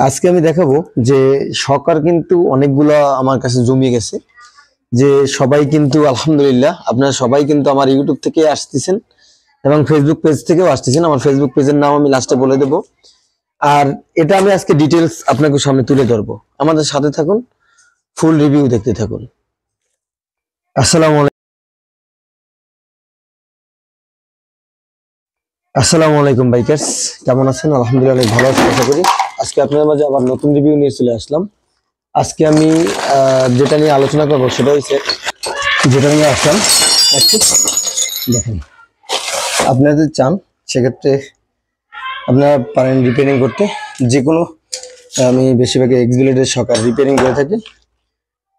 আজকে আমি দেখাবো যে সকার কিন্তু অনেকগুলা আমার কাছে জমিয়ে গেছে। যে সবাই কিন্তু আলহামদুলিল্লাহ আপনারা সবাই কিন্তু আমার ইউটিউব থেকে আসতেছেন এবং ফেসবুক পেজ থেকেও আসতেছেন। আমার ফেসবুক পেজের নাম আমি লাস্টে বলে দেব। আর এটা আমি আজকে ডিটেলস আপনাকে সামনে তুলে ধরবো। আমাদের সাথে থাকুন, ফুল রিভিউ দেখতে থাকুন। আসসালামু আলাইকুম। আসসালামু আলাইকুম বাইকার্স, কেমন আছেন? আলহামদুলিল্লাহ অনেক ভালো আছি আশা করি। আজকে আপনাদের মাঝে আবার নতুন রিভিউ নিয়ে চলে আসলাম। আজকে আমি যেটা নিয়ে আলোচনা করবো সেটা হচ্ছে, যেটা নিয়ে আসলাম একটু দেখেন। আপনারা যদি চান সেক্ষেত্রে আপনারা পারেন রিপেয়ারিং করতে। যে কোনো আমি বেশিরভাগ এক্সবিলেটের সকার রিপেয়ারিং করে থাকি।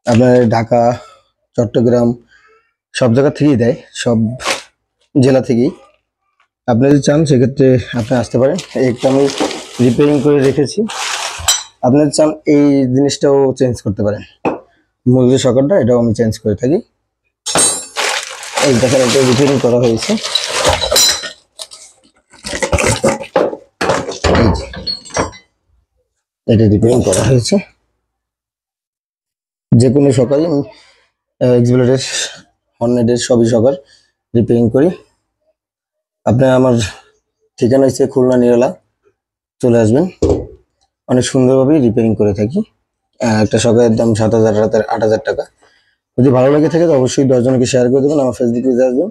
আপনার ঢাকা, চট্টগ্রাম সব জায়গা থেকেই দেয়, সব জেলা থেকেই। আপনি যদি চান সেক্ষেত্রে আপনি আসতে পারেন। একটা আমি রিপেয়ারিং করে রেখেছি, আপনার চান এই জিনিসটাও চেঞ্জ করতে পারেন। মূল যে সকারটা এটাও আমি চেঞ্জ করে থাকি। এই দেখেন, এটা রিপেয়ারিং করা হয়েছে। এটা রিপেয়ারিং করা হয়েছে। যে কোনো সকালে আমি এক্সবিলেটের, হর্নেটের সবই সকার রিপেয়ারিং করি। আপনার আমার ঠিকানা হচ্ছে খুলনা নিরালা, চলে আসবেন। অনেক সুন্দরভাবে রিপেয়ারিং করে থাকি। একটা সকালের দাম 7,000, রাতের 8,000 টাকা। যদি ভালো লেগে থাকে তো অবশ্যই 10 জনকে শেয়ার করে দেবেন। আমার ফেসবুক পেজে আসবেন।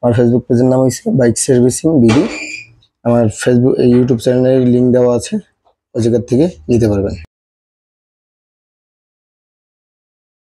আমার ফেসবুক পেজের নাম হচ্ছে বাইক সার্ভিসিং বিডি। আমার ফেসবুক ইউটিউব চ্যানেলের লিঙ্ক দেওয়া আছে, ওই জায়গা থেকে নিতে পারবেন।